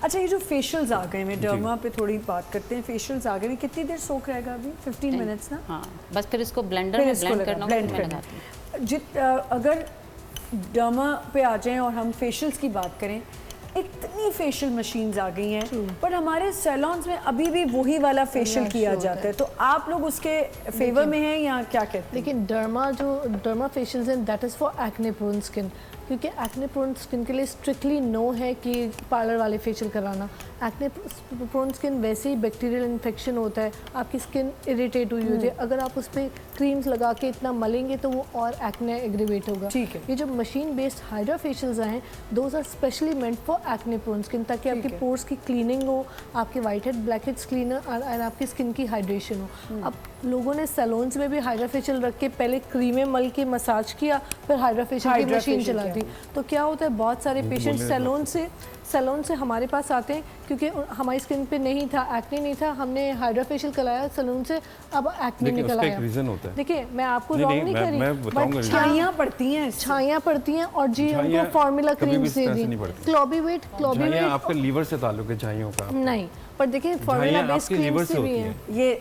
अच्छा, ये जो फेशियल्स आ गए हैं, डर्मा पे थोड़ी बात करते हैं। फेशियल्स आ गए हैं, कितनी देर सोख रहेगा अभी? 15 मिनट्स ना? हाँ, बस फिर इसको ब्लेंडर में ब्लेंड करना होगा। अगर डर्मा पे आ जाएं और हम फेशियल्स की बात करें, इतनी फेशियल मशीन्स आ गई हैं, पर हमारे सैलून्स में अभी भी वही वाला फेशियल किया जाता है। तो आप लोग उसके फेवर में हैं या क्या कहते हैं? लेकिन डर्मा फेशियल्स हैं, that is for acne prone skin, क्योंकि एक्ने प्रोन स्किन के लिए स्ट्रिक्टली नो है कि पार्लर वाले फेशियल कराना। एक्ने प्रोन स्किन वैसे ही बैक्टीरियल इन्फेक्शन होता है, आपकी स्किन इरिटेट हुई होती है, अगर आप उस पर क्रीम्स लगा के इतना मलेंगे तो वो और एक्ने एग्रीवेट होगा। ठीक है। ये जो मशीन बेस्ड हाइड्रा फेशियल्स आए हैं, those are specially meant for acne prone skin, ताकि आपके पोर्स की क्लीनिंग हो, आपके white head black heads cleaner और आपकी स्किन की हाइड्रेशन हो। अब लोगों ने सैलून्स में भी हाइड्रा फेशियल रख के पहले क्रीमें मल के मसाज किया, फिर हाइड्रा फेशियल की मशीन चला दी। तो क्या होता है, बहुत सारे पेशेंट सैलून से हमारे पास आते हैं क्योंकि हमारी स्किन पे नहीं था, एक्ने नहीं था, हमने हाइड्रा फेशियल कराया सैलून से, अब एक्ने निकल आया। देखिए, मैं आपको रॉन्ग नहीं कर रही, बट छाइयाँ पड़ती हैं और जी हमको फार्मूला क्रीम्स दे दी, क्लोबीवेट आपके लीवर से ताल्लुक है छाइयों का नहीं, पर देखिए फार्मूला बेस्ड क्रीम से भी है ये।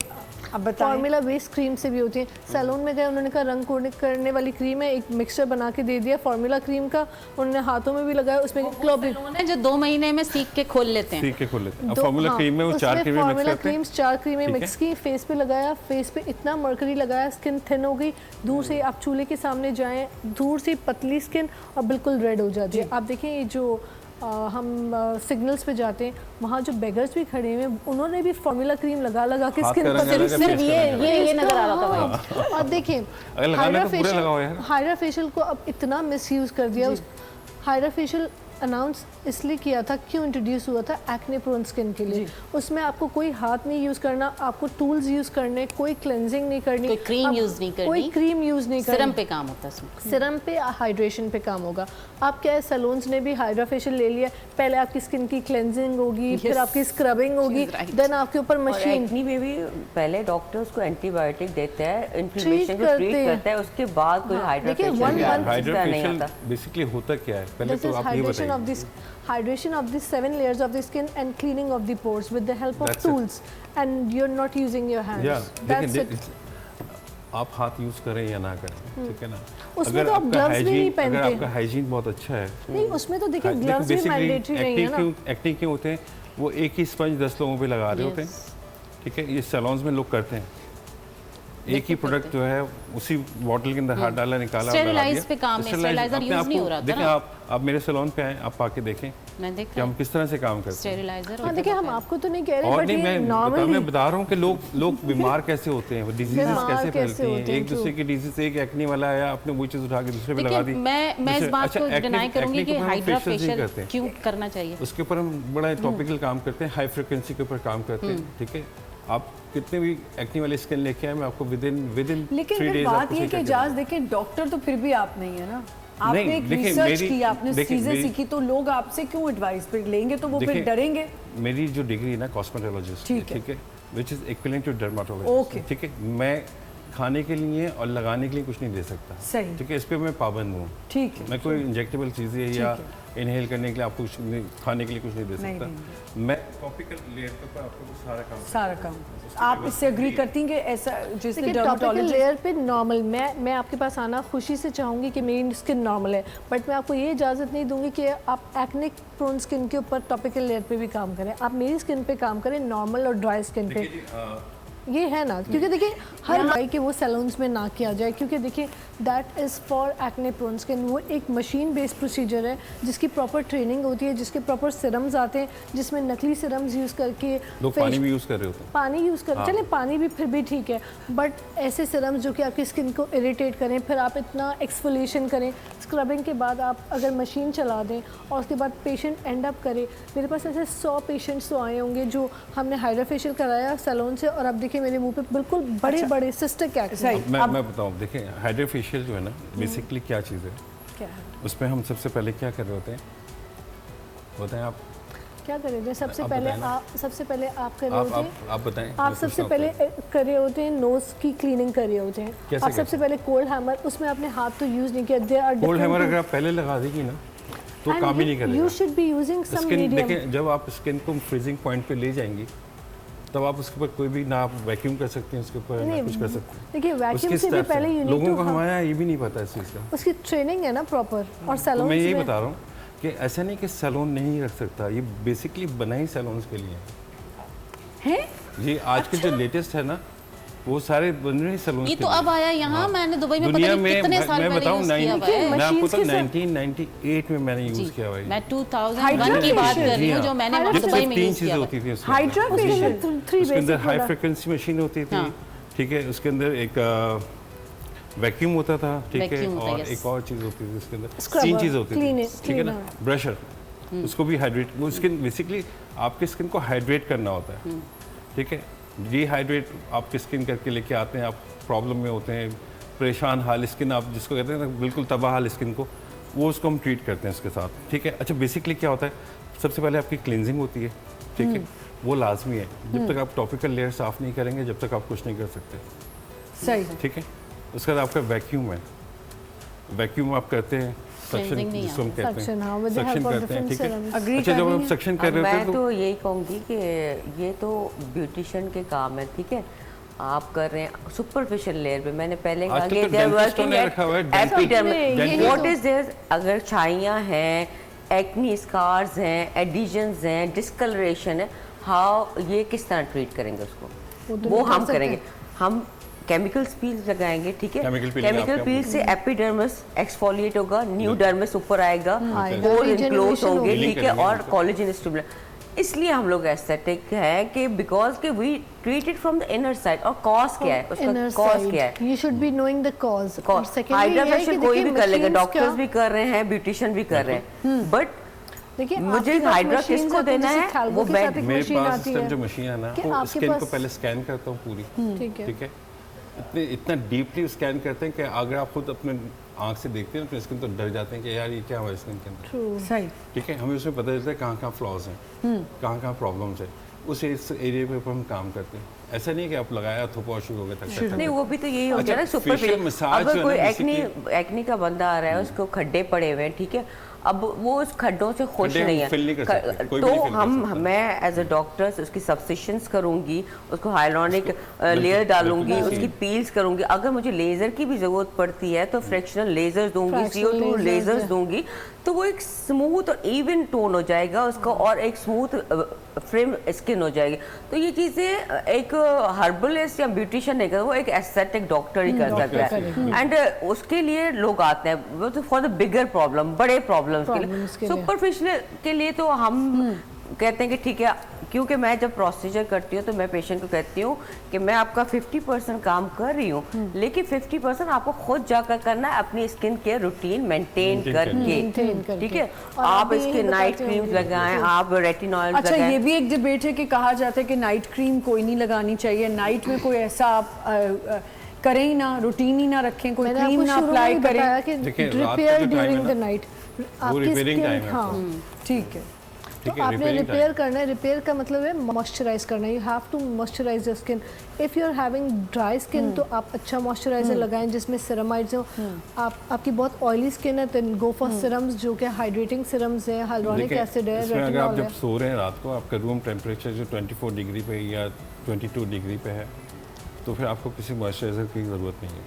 अब फार्मूला बेस्ड क्रीम से भी होती है। सैलून में गए, उन्होंने कहा रंग करने वाली क्रीम है, एक मिक्सचर बना के दे दिया फार्मूला क्रीम का, उन्होंने हाथों में भी लगाया, उसमें क्लोबीवेट जो 2 महीने में सीख के खोल लेते हैं। अब फार्मूला क्रीम में वो 4 क्रीमें मिक्स करते हैं। क्रीम्स 4 क्रीमें मिक्स की, फेस पे लगाया, फेस पे इतना मरकरी लगाया, स्किन थिन हो गई। दूर से आप चूल्हे के सामने जाएं, दूर से पतली स्किन और बिल्कुल रेड हो जाती है। आप देखें, ये जो हम सिग्नल्स पे जाते हैं, वहाँ जो बेगर्स भी खड़े हुए हैं, उन्होंने भी फार्मूला क्रीम लगा के स्किन पर सिर्फ ये नजर आ रहा था भाई। और देखें, हाइड्रा फेशियल को अब इतना मिसयूज कर दिया। हाइड्रा फेशियल अनाउंस इसलिए किया था, क्यों इंट्रोड्यूस हुआ था, एक्ने प्रोन स्किन के लिए। उसमें आपको कोई हाथ नहीं यूज़ करना, आपको टूल्स यूज़ करने, कोई क्लेंजिंग नहीं करनी, कोई क्रीम यूज़ नहीं करनी, कोई क्रीम यूज़ नहीं करनी, सिरम पे काम होता है इसमें, सिरम पे हाइड्रेशन पे काम होगा। आप क्या है, सैलून्स ने भी हाइड्रा फेशियल ले लिया, पहले आपकी स्किन की क्लेंजिंग होगी, फिर आपकी स्क्रबिंग होगी, देन आपके ऊपर मशीन। एक्ने में भी पहले डॉक्टर्स को एंटीबायोटिक देते हैं, इन्फ्लेमेशन को ट्रीट करता है, उसके बाद कोई हाइड्रा फेशियल। बेसिकली होता क्या है, पहले तो आप ये बताइए। Hydration of the 7 layers of the skin and cleaning of the pores with the help of tools, and you're not using your hands. That's it. आप हाथ यूज करें या ना करें, ठीक है ना। उसमें तो आप ग्लव्स भी नहीं पहनते। अगर आपका हाइजीन बहुत अच्छा है, नहीं, उसमें तो देखिए ग्लव्स भी मैंडेटरी नहीं है ना। एक्ने क्यों होते हैं, वो एक ही स्पंज 10 लोगों पे लगा रहे होते हैं, ठीक है। ये सैलून्स में लोग करते हैं, एक ही प्रोडक्ट जो है उसी बॉटल के अंदर हाथ डाला, निकाला, स्टेरिलाइज पे काम है, स्टेरिलाइजर यूज नहीं हो रहा था। देखिए, आप मेरे सैलून पे आए, आप आके देखें कि हम किस तरह से काम करते हैं। स्टेरिलाइजर, हां, देखिए, हम आपको तो नहीं कह रहे, बट ये नॉर्मली मैं बता रहा हूं कि लोग बीमार कैसे होते हैं, वो डिजीजेस कैसे फैलती हैं, एक दूसरे की डिजीज, एक एक्ने वाला आया, आपने वो चीज उठा के दूसरे पे लगा दी। मैं इस बात को डिनाई करूंगी कि हाइड्रा फेशियल क्यों करना चाहिए, उसके ऊपर हम बड़ा टॉपिकल काम करते हैं, हाई फ्रीक्वेंसी के ऊपर काम करते हैं, ठीक है। आप कितने भी एक्ने वाली स्किन लेके आए, मैं आपको विद इन 3 डेज। बात ये कि जाज देखें, डॉक्टर तो फिर भी आप नहीं है ना, आपने एक रिसर्च की, आपने चीजें सीखी, तो लोग आपसे क्यों एडवाइस पे लेंगे, तो वो फिर डरेंगे। मेरी जो डिग्री है ना, कॉस्मेटोलॉजिस्ट, ठीक है, which is equivalent to dermatologist, ठीक है। मैं खाने के लिए और लगाने के लिए कुछ नहीं दे सकता, सही, ठीक है। इस पे मैं पाबंद हूँ, ठीक है। मैं कोई इंजेक्टेबल चीज़ें या इनहेल करने के लिए आपको खाने के लिए कुछ नहीं दे सकता। मैं टॉपिकल लेयर पे आपको सारा काम आप इससे एग्री करती हैं कि ऐसा जैसे टॉपिकल लेयर पे नॉर्मल, मैं आपके पास आना खुशी से चाहूँगी कि मेरी स्किन नॉर्मल है, बट मैं आपको ये इजाज़त नहीं दूंगी कि आप एक्ने प्रोन स्किन के ऊपर टॉपिकल लेयर पे भी काम करें। आप मेरी स्किन पे काम करें, नॉर्मल और ड्राई स्किन पे, ये है ना। क्योंकि देखिए, हर भाई के वो सैलून्स में ना किया जाए, क्योंकि देखिए that is for acne prone skin. वो एक मशीन बेस्ड प्रोसीजर है जिसकी प्रॉपर ट्रेनिंग होती है, जिसके प्रॉपर सिरम्स आते हैं, जिसमें नकली सिरम्स यूज़ करके लोग पानी भी यूज़ कर रहे होते हैं। पानी यूज़ कर, चले पानी भी फिर भी ठीक है, बट ऐसे सिरम्स जो कि आपकी स्किन को इरिटेट करें, फिर आप इतना एक्सफोलिएशन करें, स्क्रबिंग के बाद आप अगर मशीन चला दें और उसके बाद पेशेंट एंड अप करे। मेरे पास ऐसे 100 पेशेंट्स तो आए होंगे जो हमने हाइड्रा फेशियल कराया सैलून से, और अब देखिए मेरे मुंह पे बिल्कुल बड़े बड़े सिस्टिक एक्ने। मैं बताऊं, देखिए हाइड्रा फेशियल जो है ना, बेसिकली क्या चीज़ है, क्या है उसमें हम सबसे पहले क्या कर रहे होते हैं, बताएं आप क्या कर रहे थे। सबसे पहले आप कर रहे होते हैं, आप बताएं। आप सबसे पहले कर रहे होते हैं नोज की क्लीनिंग कर रहे होते हैं। आप सबसे पहले कोल्ड हैमर, उसमें आपने हाथ तो यूज़ नहीं किया। कोल्ड हैमर अगर आप पहले लगा देगी ना, तो काम ही नहीं करेगा। You should be using some skin medium. देखें, जब आप स्किन को फ्रीजिंग पॉइंट पे ले जाएंगी तब आप उसके ऊपर कोई भी ना आप वैक्यूम कर सकते हैं, उसके ऊपर ना कुछ कर सकते हैं। देखिए वैक्यूम उसके से भी steps पहले हैं। you need लोगों to को have- हमारे यहाँ ये भी नहीं पता इस चीज़ का। उसकी ट्रेनिंग है ना प्रॉपर, और तो सैलून मैं यही बता रहा हूँ कि ऐसा नहीं कि सैलून नहीं रख सकता, ये बेसिकली बना ही सैलून्स के लिए हैं? ये आज के जो लेटेस्ट है ना वो सारे बन रहे सैलून्स ये के तो लिए। अब आया यहाँ, मैंने दुबई में पता दुनिया नहीं में कितने साल मैं पहले बताऊँ यूज़ किया हुआ है। मैं आपको तो machines के साथ- 1998 में मैंने यूज़ किया हुआ है। मैं 2001 Hydra की बात facial? कर रही हूँ, जो मैंने वहाँ दुबई में तीन यूज़ चीज़ें किया हुआ होती है। थी उसके हाइड्रा अंदर। फेशियल उसके अंदर हाई फ्रिक्वेंसी मशीन होती थी, हाँ। ठीक है, उसके अंदर एक वैक्यूम होता था, ठीक है, Vacuum होता है, और yes. एक और चीज़ होती थी उसके अंदर, Scrubber, तीन चीज़ होती थी, ठीक है ना, cleaner. ब्रशर, उसको भी हाइड्रेट, वो स्किन बेसिकली आपके स्किन को हाइड्रेट करना होता है, ठीक है। डिहाइड्रेट आपकी स्किन करके लेके आते हैं, आप प्रॉब्लम में होते हैं, परेशान हाल स्किन, आप जिसको कहते हैं ना बिल्कुल तबाह हाल स्किन को, वो उसको हम ट्रीट करते हैं इसके साथ, ठीक है। अच्छा, बेसिकली क्या होता है, सबसे पहले आपकी क्लिनजिंग होती है, ठीक है, वो लाजमी है। जब तक आप टॉपिकल लेयर साफ़ नहीं करेंगे जब तक आप कुछ नहीं कर सकते, सही। ठीक है। उसके बाद आपका वैक्यूम है, वैक्यूम आप करते हैं, सक्शन Cleansing नहीं जिसको हम कहते Suction, हाँ, हैं, with the suction help of करते हैं, different ठीक है। serums. Agree अच्छा, कर जब रही आप हैं? सक्शन कर अब रहे मैं होते हैं तो यही कहूँगी कि ये तो ब्यूटिशियन के काम है, ठीक है। आप कर रहे हैं सुपरफिशियल लेयर पे, मैंने पहले कहा आजकल कि तो दे आर dentist वर्किंग ने रखा हुआ है, एट एपिडर्मिस। व्हाट तो- इज देयर, अगर छाइयाँ हैं, एक्नी स्कार्स हैं, एडिशंस हैं, डिस्कलरेशन है, हाउ ये किस तरह ट्रीट करेंगे उसको, तो वो नहीं कर हम सकते। करेंगे। हम केमिकल पील लगाएंगे, ठीक है, Chemical peeling केमिकल आपके पील से एपिडर्मिस एक्सफोलिएट होगा, न्यू डर्मिस ऊपर आएगा, आएगा, पोर इनक्लोज regeneration होंगे, होगी। ठीक है, Healing और करेंगे कोलेजन स्टिमुलेट। इसलिए हम लोग एस्थेटिक है कि बिकॉज के we treat it from the inner side. और कॉज क्या है उसका, Inner कॉज side. क्या है, You should be knowing the cause. और secondly हाइड्रा ये है कि फेशियल कोई देखिए भी कर लेगा, machines डॉक्टर्स क्या- भी कर रहे हैं, ब्यूटिशियन भी कर रहे हैं, बट देखिए मुझे आपके पास हाइड्रा machines किसको आती देना जैसे है, Thalbo वो के बैड- साथ एक मेरे machine पास आती इस टाइम है। जो मशीन है ना, कि वो आपके स्किन को पास- पहले स्कैन करता हूँ पूरी, ठीक है। ठीक है। इतना डीपली स्कैन करते हैं कि अगर आप खुद अपने आँख से देखते हैं अपनी स्किन तो डर जाते हैं कि यार ये क्या हुआ स्किन के अंदर, True. सही। ठीक है। हमें उसमें पता चलता है कहाँ कहाँ फ्लॉज हैं, कहाँ कहाँ प्रॉब्लम्स है, उस एरिया पे ऊपर हम काम करते हैं। ऐसा नहीं है कि आप लगाया थोपा शुरू हो गया तक नहीं, वो भी तो यही हो अच्छा, गया ना facial सुपरफिशियल। massage जो अगर है कोई ना, एक्नी का बंदा आ रहा है, उसको खड्डे पड़े हुए हैं, ठीक है, अब वो उस खड्डों से खुश खड्डे हम नहीं है, fill नहीं कर सकते, कोई भी तो नहीं fill कर हम सकता। मैं एज अ डॉक्टर उसकी सब्सिशंस करूंगी, उसको हाइलोनिक लेयर डालूंगी, बिल्कुल उसकी पील्स करूंगी। अगर मुझे लेजर की भी जरूरत पड़ती है तो फ्रैक्शनल लेजर्स दूंगी, Fractional CO2 lasers लेजर्स है। दूंगी, तो वो एक स्मूथ और इवन टोन हो जाएगा उसका, और एक स्मूथ फ्रेम स्किन हो जाएगी। तो ये चीज़ें एक हर्बलिस्ट या ब्यूटिशियन नहीं करता, वो एक एस्थेटिक डॉक्टर ही कर सकता है। एंड उसके लिए लोग आते हैं, वो तो फॉर द बिगर प्रॉब्लम, बड़े प्रॉब्लम्स के Problems के लिए। लिए। सुपरफिशियल के लिए तो हम कहते हैं कि ठीक है, क्योंकि मैं जब प्रोसीजर करती हूँ तो मैं पेशेंट को कहती हूँ कि मैं आपका 50% काम कर रही हूँ, लेकिन 50% आपको खुद जाकर करना है, अपनी skin care routine maintain Maintain करके, करके। ठीक है। और आप आप इसके यही नाइट बताते क्रीम्स होंगे। लगाएं, आप रेटिनॉइड अच्छा, लगाएं। ये भी एक डिबेट है कि कहा जाता है कि नाइट क्रीम कोई नहीं लगानी चाहिए, नाइट में कोई ऐसा आप करें ही ना, रूटीन ही ना रखें, कोई मैंने क्रीम आपको ना शुरू में अप्लाई ही करें। बताया कि देखिए, रात का रिपेयर जो time है ड्यूरिंग द ना, नाइट, वो repairing time है हाँ, ठीक है। तो ठीक है, आपने repairing रिपेयर time। करना है। रिपेयर का मतलब है मॉइस्चराइज करना है। You have to moisturize your skin. If you are having dry skin तो आप अच्छा मॉइस्चराइजर लगाएं जिसमें सिरमाइड्स हो। आपकी बहुत ऑयली स्किन है तो गो फॉर सिरम्स, जो कि हाइड्रेटिंग सिरम्स है, हाइलोनिक देखिए, एसिड है, इसमें अगर आप रेटिनॉल जब है। सो रहे हैं रात को, आपका रूम टेम्परेचर जो 24 डिग्री पे या 22 डिग्री पे है, तो फिर आपको किसी मॉइस्चराइजर की ज़रूरत नहीं है,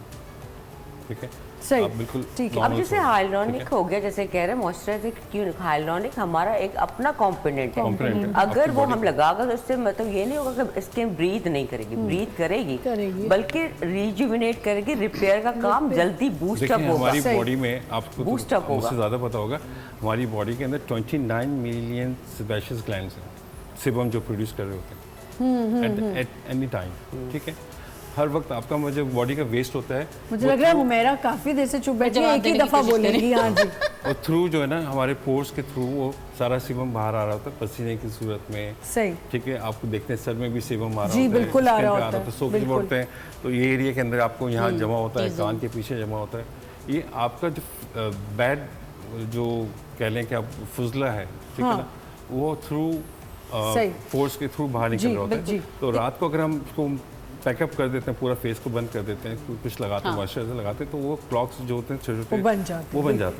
ठीक है। सही, आप बिल्कुल ठीक है। अब normal जैसे सो रहे हैं, हाइलोनिक ठीक है? हो गया, जैसे कह रहे हैं मॉइस्चराइजर क्यों, हाइलोनिक हमारा एक अपना कॉम्पोनेंट है। Component है, अगर आपकी वो body हम लगाकर तो उससे मतलब ये नहीं होगा कि स्किन ब्रीथ नहीं करेगी, ब्रीथ करेगी। करेगी, बल्कि रिजुविनेट करेगी, रिपेयर का काम जल्दी बूस्ट देखिए, अप होगा। हमारी सही। बॉडी में आपको Boost तो up होगा। मुझसे ज़्यादा पता होगा, हमारी बॉडी के अंदर 29 मिलियन सेबेशियस ग्लैंड्स हैं, सिबम जो प्रोड्यूस कर रहे होते हैं एट एनी टाइम, ठीक है। हर वक्त आपका जो बॉडी का वेस्ट होता है, मुझे लग रहा है हुमैरा काफी देर से चुप बैठी है, जवाब एक ही देने की दफा कोशिश बोलेगी। हाँ जी, और थ्रू जो है ना, हमारे पोर्स के थ्रू वो सारा सीबम बाहर आ रहा होता है पसीने की सूरत में, सही। ठीक है। आपको देखते हैं सर में भी सीबम आ रहा जी, होता है, बिल्कुल आ skin रहा पे होता है, सो के बिल्कुल। बोलते हैं, तो ये एरिया के अंदर आपको यहाँ जमा होता है, कान के पीछे जमा होता है। ये आपका जो बैड जो कह लें कि आप फुजला है, ठीक है ना, वो थ्रू सही। फोर्स के थ्रू बाहर निकल जी, रहा होता जी। है। तो रात को अगर हम उसको पैकअप कर देते हैं, पूरा फेस को बंद कर देते हैं, कुछ लगाते हैं, मॉइस्चराइजर लगाते हैं, तो वो क्लॉक्स जो होते हैं छोटे वो बन जाते हैं, वो बन जाते